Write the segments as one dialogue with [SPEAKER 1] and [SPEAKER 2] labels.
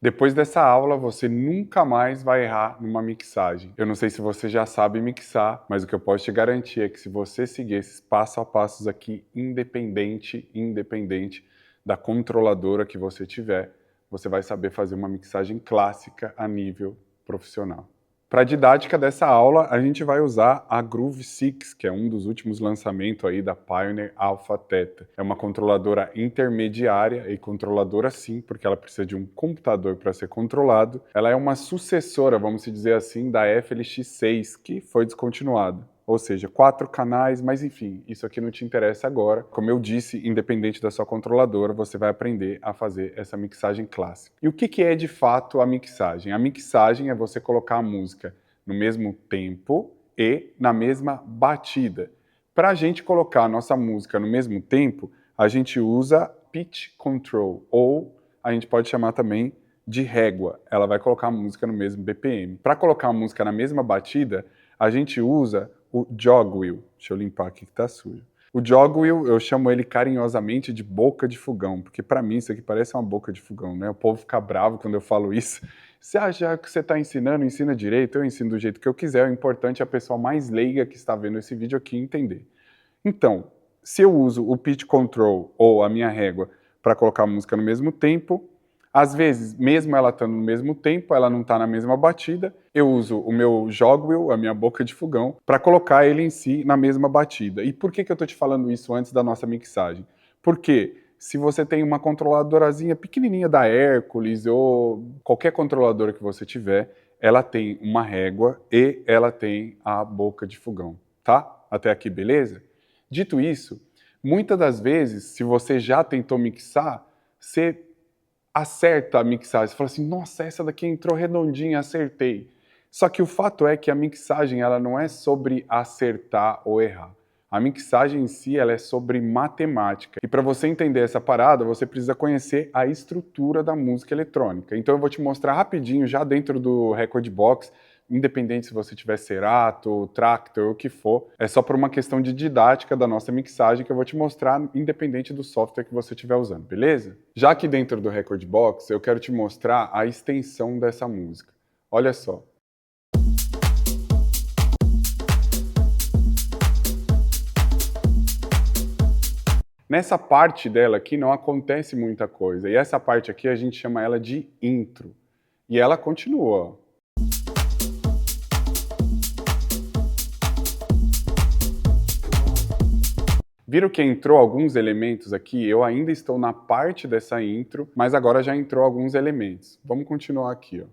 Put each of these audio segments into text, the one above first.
[SPEAKER 1] Depois dessa aula, você nunca mais vai errar numa mixagem. Eu não sei se você já sabe mixar, mas o que eu posso te garantir é que se você seguir esses passo a passos aqui, independente da controladora que você tiver, você vai saber fazer uma mixagem clássica a nível profissional. Para a didática dessa aula, a gente vai usar a Groove 6, que é um dos últimos lançamentos aí da Pioneer Alpha Theta. É uma controladora intermediária e controladora sim, porque ela precisa de um computador para ser controlado. Ela é uma sucessora, vamos dizer assim, da FLX6, que foi descontinuada. Ou seja, 4 canais, mas enfim, isso aqui não te interessa agora. Como eu disse, independente da sua controladora, você vai aprender a fazer essa mixagem clássica. E o que é de fato a mixagem? A mixagem é você colocar a música no mesmo tempo e na mesma batida. Para a gente colocar a nossa música no mesmo tempo, a gente usa pitch control, ou a gente pode chamar também de régua. Ela vai colocar a música no mesmo BPM. Para colocar a música na mesma batida, a gente usa o jog wheel. Deixa eu limpar aqui que tá sujo. O jog wheel, eu chamo ele carinhosamente de boca de fogão, porque para mim isso aqui parece uma boca de fogão, né? O povo fica bravo quando eu falo isso. Você acha que você está ensinando, ensina direito, eu ensino do jeito que eu quiser, o importante é a pessoa mais leiga que está vendo esse vídeo aqui entender. Então, se eu uso o pitch control ou a minha régua para colocar a música no mesmo tempo, às vezes, mesmo ela estando no mesmo tempo, ela não está na mesma batida, eu uso o meu jog wheel, a minha boca de fogão, para colocar ele em si na mesma batida. E por que eu estou te falando isso antes da nossa mixagem? Porque se você tem uma controladorazinha pequenininha da Hercules ou qualquer controladora que você tiver, ela tem uma régua e ela tem a boca de fogão, tá? Até aqui, beleza? Dito isso, muitas das vezes, se você já tentou mixar, você acerta a mixagem, você fala assim, nossa, essa daqui entrou redondinha, acertei. Só que o fato é que a mixagem ela não é sobre acertar ou errar. A mixagem em si ela é sobre matemática. E para você entender essa parada, você precisa conhecer a estrutura da música eletrônica. Então eu vou te mostrar rapidinho, já dentro do Rekordbox, independente se você tiver Serato, Traktor, o que for, é só por uma questão de didática da nossa mixagem que eu vou te mostrar, independente do software que você estiver usando, beleza? Já aqui dentro do Rekordbox, eu quero te mostrar a extensão dessa música. Olha só. Nessa parte dela aqui não acontece muita coisa, e essa parte aqui a gente chama ela de intro. E ela continua, ó. Viram que entrou alguns elementos aqui? Eu ainda estou na parte dessa intro, mas agora já entrou alguns elementos. Vamos continuar aqui, ó.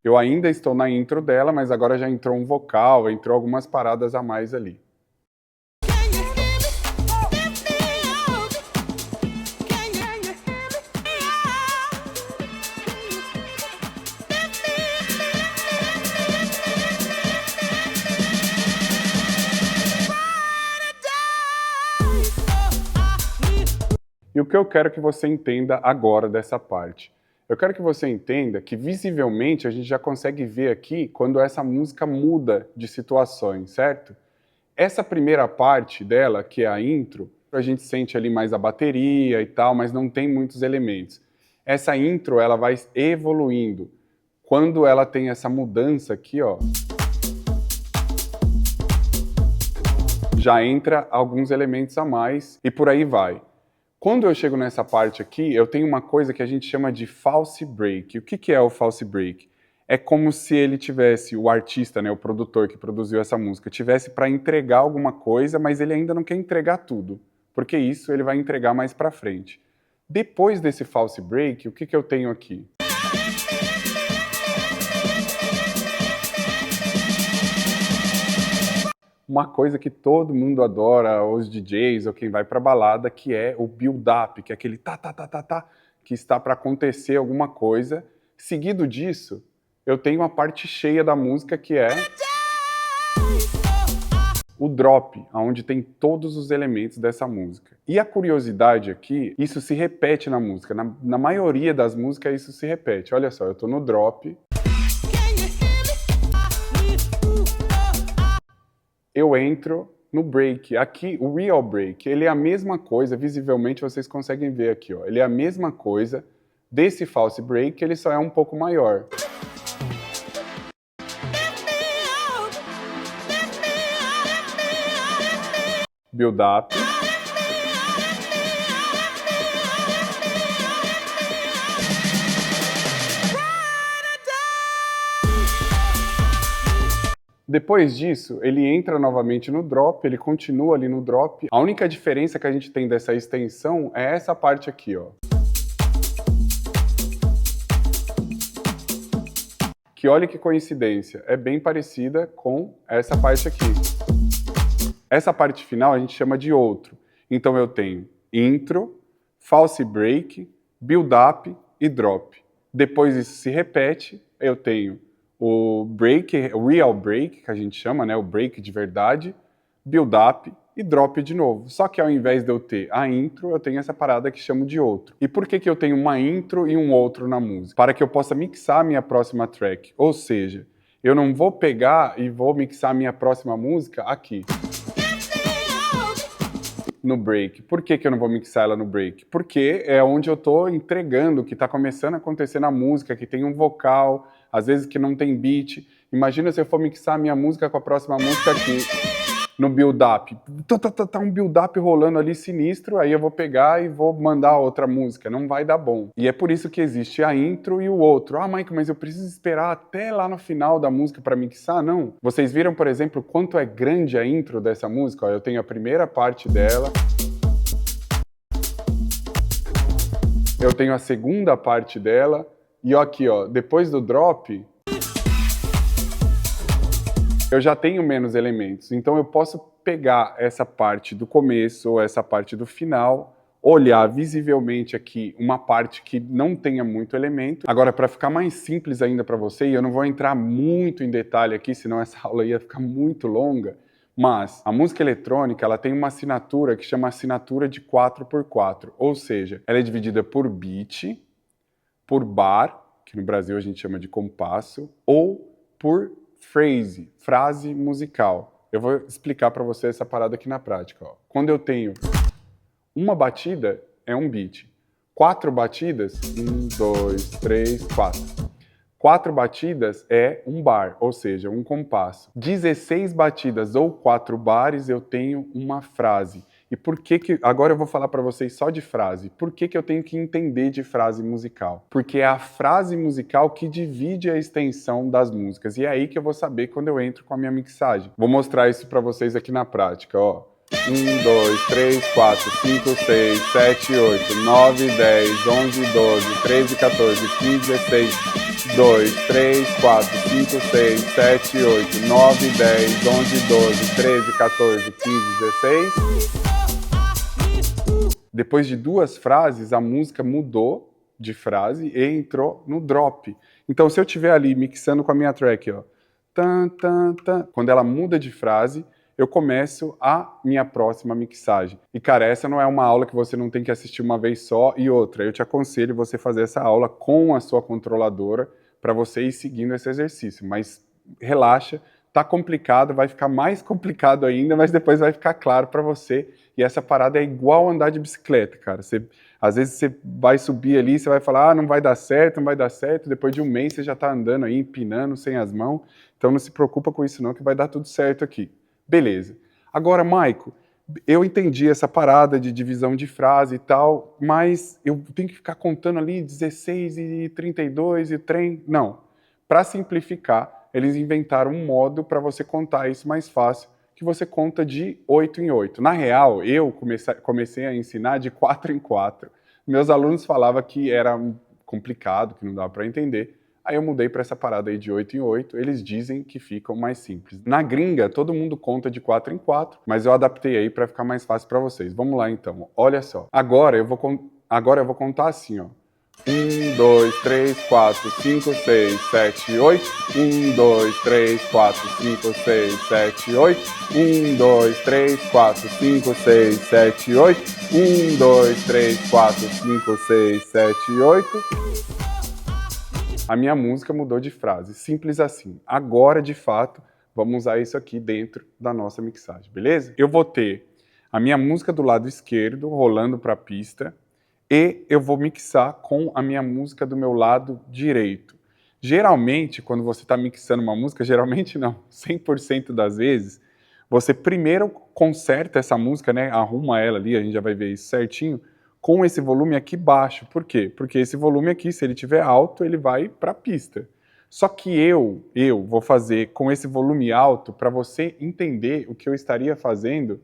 [SPEAKER 1] Eu ainda estou na intro dela, mas agora já entrou um vocal, entrou algumas paradas a mais ali. E o que eu quero que você entenda agora dessa parte? Eu quero que você entenda que visivelmente a gente já consegue ver aqui quando essa música muda de situações, certo? Essa primeira parte dela, que é a intro, a gente sente ali mais a bateria e tal, mas não tem muitos elementos. Essa intro, ela vai evoluindo. Quando ela tem essa mudança aqui, ó, já entra alguns elementos a mais e por aí vai. Quando eu chego nessa parte aqui, eu tenho uma coisa que a gente chama de false break. O que é o false break? É como se ele tivesse, o artista, né, o produtor que produziu essa música, tivesse para entregar alguma coisa, mas ele ainda não quer entregar tudo, porque isso ele vai entregar mais para frente. Depois desse false break, o que eu tenho aqui? Uma coisa que todo mundo adora, os DJs ou quem vai para balada, que é o build-up, que é aquele tá, que está para acontecer alguma coisa. Seguido disso, eu tenho a parte cheia da música, que é o drop, onde tem todos os elementos dessa música. E a curiosidade aqui, isso se repete na música. Na maioria das músicas isso se repete. Olha só, eu tô no drop. Eu entro no break. Aqui, o real break, ele é a mesma coisa, visivelmente vocês conseguem ver aqui, ó. Ele é a mesma coisa desse false break, ele só é um pouco maior. Build up. Depois disso, ele entra novamente no drop, ele continua ali no drop. A única diferença que a gente tem dessa extensão é essa parte aqui, ó. Que olha que coincidência, é bem parecida com essa parte aqui. Essa parte final a gente chama de outro. Então eu tenho intro, false break, build up e drop. Depois isso se repete, eu tenho o break, o real break, que a gente chama, né, o break de verdade, build up e drop de novo. Só que ao invés de eu ter a intro, eu tenho essa parada que chamo de outro. E por que eu tenho uma intro e um outro na música? Para que eu possa mixar a minha próxima track. Ou seja, eu não vou pegar e vou mixar a minha próxima música aqui, no break. Por que eu não vou mixar ela no break? Porque é onde eu tô entregando o que tá começando a acontecer na música, que tem um vocal, às vezes que não tem beat. Imagina se eu for mixar a minha música com a próxima música aqui, no build-up. Tá um build-up rolando ali sinistro, aí eu vou pegar e vou mandar outra música. Não vai dar bom. E é por isso que existe a intro e o outro. Ah, Mike, mas eu preciso esperar até lá no final da música para mixar? Não. Vocês viram, por exemplo, quanto é grande a intro dessa música? Ó, eu tenho a primeira parte dela. Eu tenho a segunda parte dela. E ó, aqui, ó, depois do drop, eu já tenho menos elementos. Então eu posso pegar essa parte do começo ou essa parte do final, olhar visivelmente aqui uma parte que não tenha muito elemento. Agora, para ficar mais simples ainda para você, e eu não vou entrar muito em detalhe aqui, senão essa aula ia ficar muito longa, mas a música eletrônica, ela tem uma assinatura que chama assinatura de 4x4, ou seja, ela é dividida por beat, por bar, que no Brasil a gente chama de compasso, ou por phrase, frase musical. Eu vou explicar para você essa parada aqui na prática. Ó. Quando eu tenho uma batida, é um beat. 4 batidas, 1, 2, 3, 4. 4 batidas é um bar, ou seja, um compasso. 16 batidas ou 4 bares, eu tenho uma frase. E por que agora eu vou falar para vocês só de frase. Por que eu tenho que entender de frase musical? Porque é a frase musical que divide a extensão das músicas. E é aí que eu vou saber quando eu entro com a minha mixagem. Vou mostrar isso para vocês aqui na prática, ó. 1, 2, 3, 4, 5, 6, 7, 8, 9, 10, 11, 12, 13, 14, 15, 16, 2, 3, 4, 5, 6, 7, 8, 9, 10, 11, 12, 13, 14, 15, 16... Depois de 2 frases, a música mudou de frase e entrou no drop. Então, se eu estiver ali mixando com a minha track, ó, tan, tan, tan, quando ela muda de frase, eu começo a minha próxima mixagem. E, cara, essa não é uma aula que você não tem que assistir uma vez só. E outra, eu te aconselho você fazer essa aula com a sua controladora para você ir seguindo esse exercício. Mas relaxa, tá complicado, vai ficar mais complicado ainda, mas depois vai ficar claro para você. E essa parada é igual andar de bicicleta, cara. Às vezes você vai subir ali, você vai falar, ah, não vai dar certo, não vai dar certo. Depois de um mês você já tá andando aí, empinando, sem as mãos. Então não se preocupa com isso não, que vai dar tudo certo aqui. Beleza. Agora, Maico, eu entendi essa parada de divisão de frase e tal, mas eu tenho que ficar contando ali 16 e 32 e trem. Não. Para simplificar, eles inventaram um modo para você contar isso mais fácil, que você conta de 8 em 8. Na real, eu comecei a ensinar de 4 em 4. Meus alunos falavam que era complicado, que não dava para entender. Aí eu mudei para essa parada aí de 8 em 8. Eles dizem que ficam mais simples. Na gringa, todo mundo conta de 4 em 4, mas eu adaptei aí para ficar mais fácil para vocês. Vamos lá então. Olha só. Agora eu vou contar assim, ó. 1, 2, 3, 4, 5, 6, 7, 8. 1, 2, 3, 4, 5, 6, 7, 8. 1, 2, 3, 4, 5, 6, 7, 8. 1, 2, 3, 4, 5, 6, 7, 8. A minha música mudou de frase. Simples assim. Agora, de fato, Vamos usar isso aqui dentro da nossa mixagem, beleza? Eu vou ter a minha música do lado esquerdo rolando para a pista e eu vou mixar com a minha música do meu lado direito. Geralmente, quando você está mixando uma música, geralmente não, 100% das vezes, você primeiro conserta essa música, né, arruma ela ali, a gente já vai ver isso certinho, com esse volume aqui baixo. Por quê? Porque esse volume aqui, se ele estiver alto, ele vai para a pista. Só que eu vou fazer com esse volume alto para você entender o que eu estaria fazendo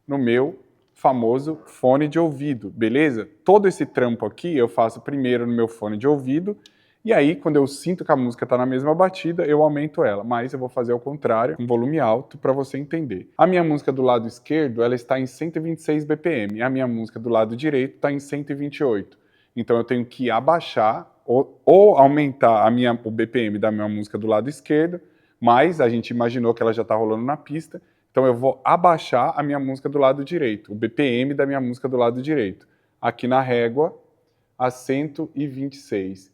[SPEAKER 1] no meu famoso fone de ouvido, beleza? Todo esse trampo aqui eu faço primeiro no meu fone de ouvido, e aí quando eu sinto que a música está na mesma batida, eu aumento ela, mas eu vou fazer ao contrário, um volume alto para você entender. A minha música do lado esquerdo, ela está em 126 BPM, a minha música do lado direito está em 128. Então eu tenho que abaixar ou aumentar o BPM da minha música do lado esquerdo, mas a gente imaginou que ela já está rolando na pista, então eu vou abaixar a minha música do lado direito, o BPM da minha música do lado direito, aqui na régua, a 126.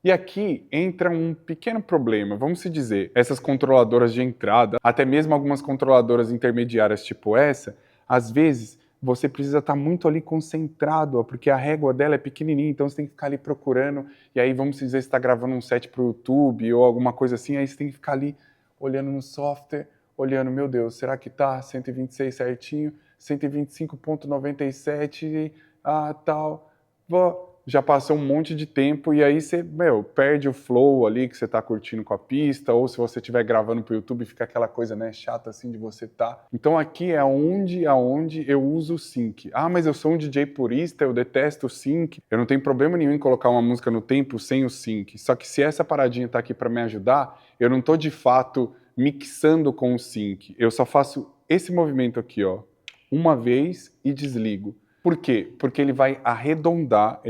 [SPEAKER 1] E aqui entra um pequeno problema, vamos se dizer, essas controladoras de entrada, até mesmo algumas controladoras intermediárias tipo essa, às vezes você precisa estar muito ali concentrado, porque a régua dela é pequenininha, então você tem que ficar ali procurando, e aí vamos dizer, você está gravando um set para o YouTube ou alguma coisa assim, aí você tem que ficar ali olhando no software, olhando, meu Deus, será que tá 126 certinho, 125.97, tal, já passou um monte de tempo e aí você, perde o flow ali que você tá curtindo com a pista, ou se você estiver gravando pro YouTube, fica aquela coisa, né, chata assim de você tá. Então aqui é aonde eu uso o sync. Ah, mas eu sou um DJ purista, eu detesto o sync. Eu não tenho problema nenhum em colocar uma música no tempo sem o sync. Só que se essa paradinha tá aqui para me ajudar, eu não tô de fato mixando com o sync. Eu só faço esse movimento aqui, ó, uma vez e desligo. Por quê? Porque ele vai arredondar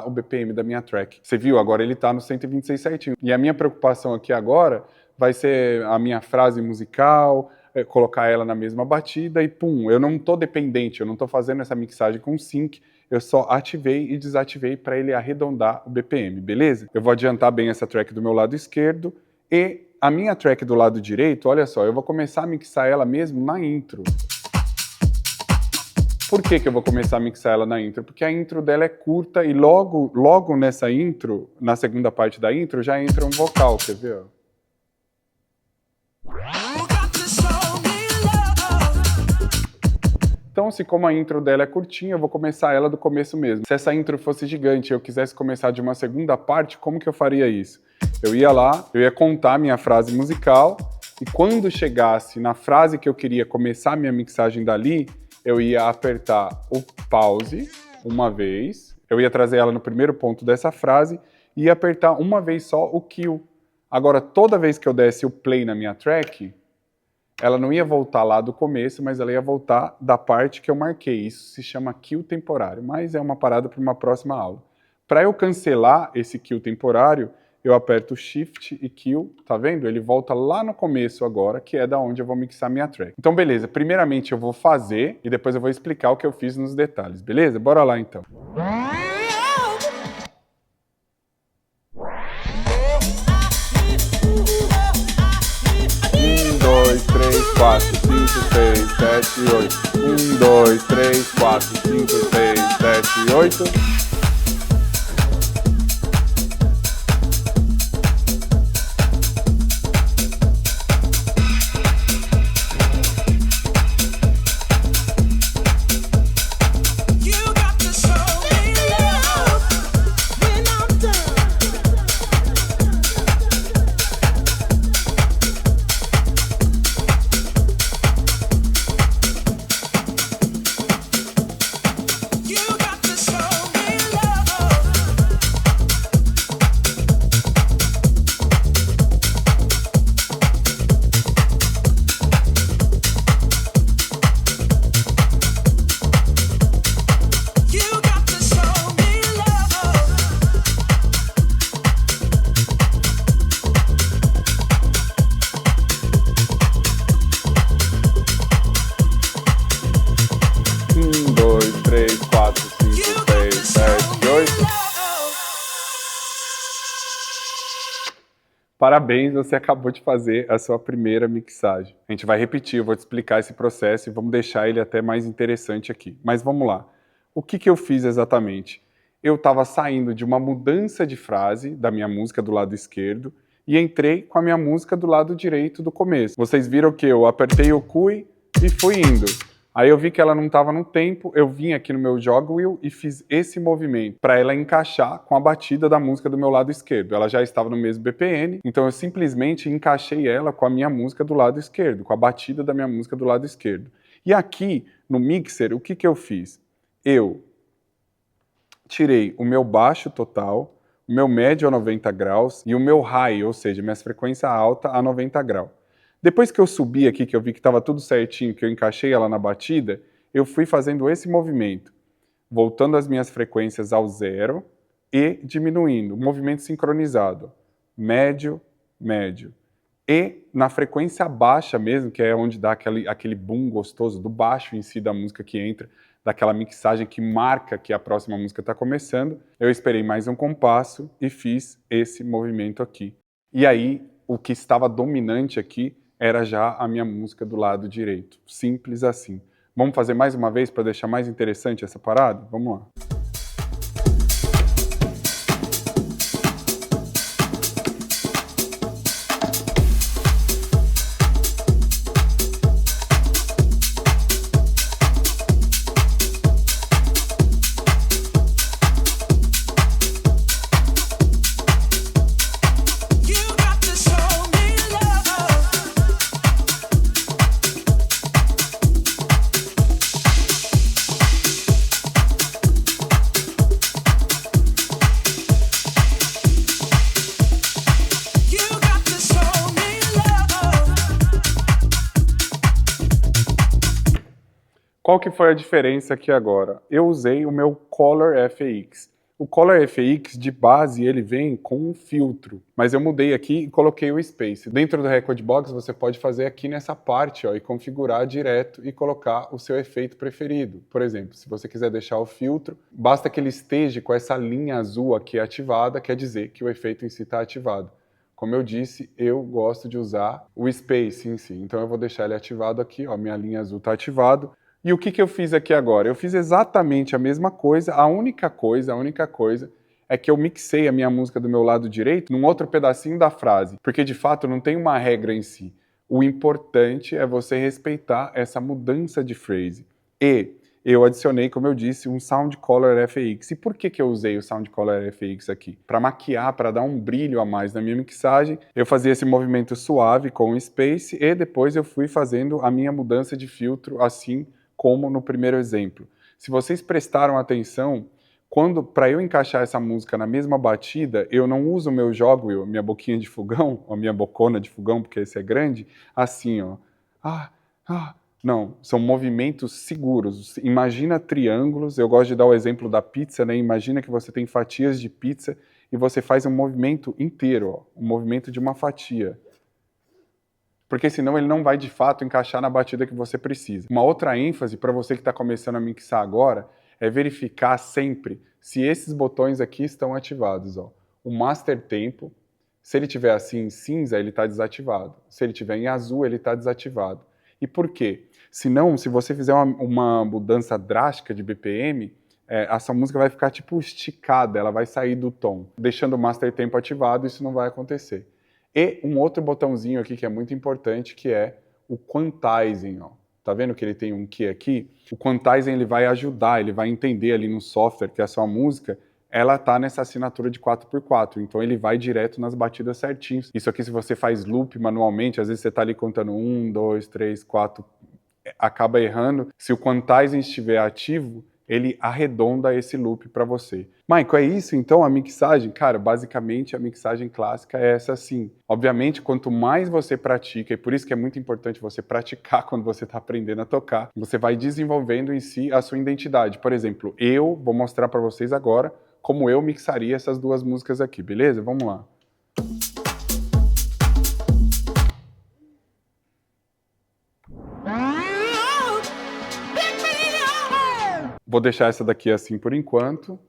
[SPEAKER 1] o BPM da minha track. Você viu? Agora ele tá no 126 certinho. E a minha preocupação aqui agora vai ser a minha frase musical, colocar ela na mesma batida e pum, eu não tô dependente, eu não tô fazendo essa mixagem com sync, eu só ativei e desativei para ele arredondar o BPM, beleza? Eu vou adiantar bem essa track do meu lado esquerdo e a minha track do lado direito, olha só, eu vou começar a mixar ela mesmo na intro. Por que eu vou começar a mixar ela na intro? Porque a intro dela é curta e logo nessa intro, na segunda parte da intro, já entra um vocal, quer ver? Então, se como a intro dela é curtinha, eu vou começar ela do começo mesmo. Se essa intro fosse gigante e eu quisesse começar de uma segunda parte, como que eu faria isso? Eu ia lá, eu ia contar minha frase musical e quando chegasse na frase que eu queria começar a minha mixagem dali, eu ia apertar o pause uma vez, eu ia trazer ela no primeiro ponto dessa frase e ia apertar uma vez só o kill. Agora, toda vez que eu desse o play na minha track, ela não ia voltar lá do começo, mas ela ia voltar da parte que eu marquei. Isso se chama kill temporário, mas é uma parada para uma próxima aula. Para eu cancelar esse kill temporário, eu aperto Shift e Kill, tá vendo? Ele volta lá no começo agora, que é da onde eu vou mixar minha track. Então, beleza, primeiramente eu vou fazer e depois eu vou explicar o que eu fiz nos detalhes, beleza? Bora lá então. 2, 3, 4, 5, 6, 7, 8. 1, 2, 3, 4, 5, 6, 7, 8. Parabéns, você acabou de fazer a sua primeira mixagem. A gente vai repetir, eu vou te explicar esse processo e vamos deixar ele até mais interessante aqui. Mas vamos lá. O que eu fiz exatamente? Eu estava saindo de uma mudança de frase da minha música do lado esquerdo e entrei com a minha música do lado direito do começo. Vocês viram que eu apertei o cui e fui indo. Aí eu vi que ela não estava no tempo, eu vim aqui no meu jog wheel e fiz esse movimento para ela encaixar com a batida da música do meu lado esquerdo. Ela já estava no mesmo BPM, então eu simplesmente encaixei ela com a minha música do lado esquerdo, com a batida da minha música do lado esquerdo. E aqui, no mixer, o que eu fiz? Eu tirei o meu baixo total, o meu médio a 90 graus e o meu high, ou seja, minha frequência alta a 90 graus. Depois que eu subi aqui, que eu vi que estava tudo certinho, que eu encaixei ela na batida, eu fui fazendo esse movimento, voltando as minhas frequências ao zero e diminuindo, movimento sincronizado, médio, médio. E na frequência baixa mesmo, que é onde dá aquele boom gostoso do baixo em si da música que entra, daquela mixagem que marca que a próxima música está começando, eu esperei mais um compasso e fiz esse movimento aqui. E aí, o que estava dominante aqui era já a minha música do lado direito. Simples assim. Vamos fazer mais uma vez para deixar mais interessante essa parada? Vamos lá. Qual que foi a diferença aqui agora? Eu usei o meu Color FX. O Color FX, de base, ele vem com um filtro, mas eu mudei aqui e coloquei o Space. Dentro do Rekordbox, você pode fazer aqui nessa parte ó, e configurar direto e colocar o seu efeito preferido. Por exemplo, se você quiser deixar o filtro, basta que ele esteja com essa linha azul aqui ativada, quer dizer que o efeito em si está ativado. Como eu disse, eu gosto de usar o Space em si, então eu vou deixar ele ativado aqui, ó, minha linha azul está ativado. E o que eu fiz aqui agora? Eu fiz exatamente a mesma coisa, a única coisa é que eu mixei a minha música do meu lado direito num outro pedacinho da frase, porque de fato não tem uma regra em si. O importante é você respeitar essa mudança de phrase. E eu adicionei, como eu disse, um Sound Color FX. E por que eu usei o Sound Color FX aqui? Para maquiar, para dar um brilho a mais na minha mixagem, eu fazia esse movimento suave com o Space e depois eu fui fazendo a minha mudança de filtro assim como no primeiro exemplo. Se vocês prestaram atenção, para eu encaixar essa música na mesma batida, eu não uso o meu jog wheel, minha boquinha de fogão, ou minha bocona de fogão, porque esse é grande, assim, ó. Não, são movimentos seguros. Imagina triângulos, eu gosto de dar o exemplo da pizza, né? Imagina que você tem fatias de pizza e você faz um movimento inteiro, ó, um movimento de uma fatia. Porque senão ele não vai de fato encaixar na batida que você precisa. Uma outra ênfase para você que está começando a mixar agora é verificar sempre se esses botões aqui estão ativados. Ó. O Master Tempo, se ele tiver assim em cinza, ele está desativado. Se ele tiver em azul, ele está desativado. E por quê? Senão, se você fizer uma mudança drástica de BPM, essa música vai ficar tipo esticada, ela vai sair do tom. Deixando o Master Tempo ativado, isso não vai acontecer. E um outro botãozinho aqui que é muito importante, que é o Quantizing. Ó. Tá vendo que ele tem um key aqui? O Quantizing ele vai ajudar, ele vai entender ali no software que a sua música, ela tá nessa assinatura de 4x4, então ele vai direto nas batidas certinhos. Isso aqui se você faz loop manualmente, às vezes você tá ali contando 1, 2, 3, 4, acaba errando. Se o Quantizing estiver ativo, ele arredonda esse loop para você. Michael, é isso então a mixagem? Cara, basicamente a mixagem clássica é essa sim. Obviamente, quanto mais você pratica, e por isso que é muito importante você praticar quando você está aprendendo a tocar, você vai desenvolvendo em si a sua identidade. Por exemplo, eu vou mostrar para vocês agora como eu mixaria essas duas músicas aqui, beleza? Vamos lá. Vou deixar essa daqui assim por enquanto.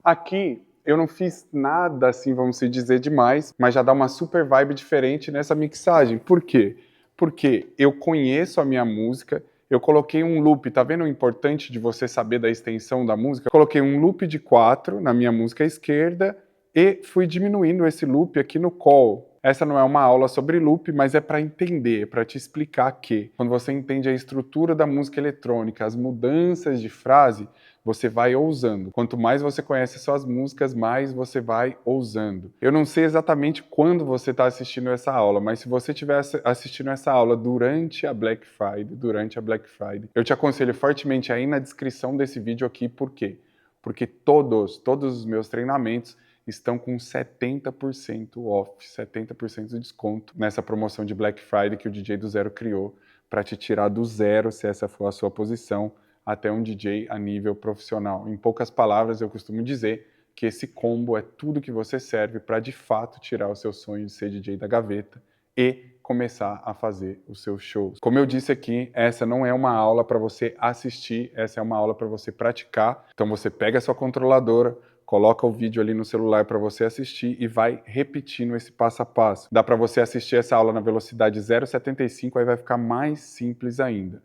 [SPEAKER 1] Aqui eu não fiz nada assim, vamos se dizer, demais, mas já dá uma super vibe diferente nessa mixagem. Por quê? Porque eu conheço a minha música, eu coloquei um loop, tá vendo o importante de você saber da extensão da música? Eu coloquei um loop de 4 na minha música esquerda e fui diminuindo esse loop aqui no call. Essa não é uma aula sobre loop, mas é para entender, para te explicar que quando você entende a estrutura da música eletrônica, as mudanças de frase, você vai ousando. Quanto mais você conhece suas músicas, mais você vai ousando. Eu não sei exatamente quando você está assistindo essa aula, mas se você estiver assistindo essa aula durante a Black Friday, eu te aconselho fortemente aí na descrição desse vídeo aqui, por quê? Porque todos os meus treinamentos estão com 70% off, 70% de desconto nessa promoção de Black Friday que o DJ do Zero criou para te tirar do zero, se essa for a sua posição, até um DJ a nível profissional. Em poucas palavras, eu costumo dizer que esse combo é tudo que você serve para de fato tirar o seu sonho de ser DJ da gaveta e começar a fazer os seus shows. Como eu disse aqui, essa não é uma aula para você assistir, essa é uma aula para você praticar. Então você pega a sua controladora, coloca o vídeo ali no celular para você assistir e vai repetindo esse passo a passo. Dá para você assistir essa aula na velocidade 0,75, aí vai ficar mais simples ainda.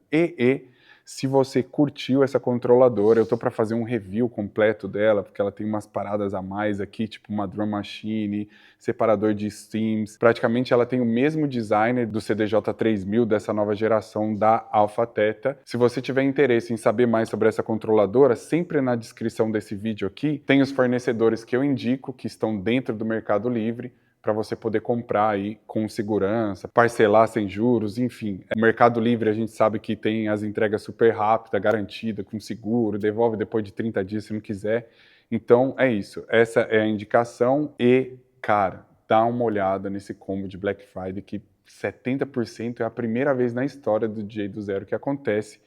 [SPEAKER 1] Se você curtiu essa controladora, eu tô para fazer um review completo dela, porque ela tem umas paradas a mais aqui, tipo uma drum machine, separador de stems. Praticamente ela tem o mesmo design do CDJ3000 dessa nova geração da Alpha Theta. Se você tiver interesse em saber mais sobre essa controladora, sempre na descrição desse vídeo aqui tem os fornecedores que eu indico, que estão dentro do Mercado Livre, para você poder comprar aí com segurança, parcelar sem juros, enfim. O Mercado Livre a gente sabe que tem as entregas super rápidas, garantida, com seguro, devolve depois de 30 dias se não quiser. Então é isso, essa é a indicação e, cara, dá uma olhada nesse combo de Black Friday que 70% é a primeira vez na história do DJ do Zero que acontece.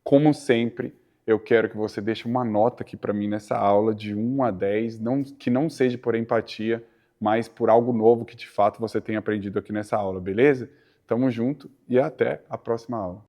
[SPEAKER 1] Como sempre, eu quero que você deixe uma nota aqui para mim nessa aula de 1 a 10, que não seja por empatia, mas por algo novo que de fato você tenha aprendido aqui nessa aula, beleza? Tamo junto e até a próxima aula.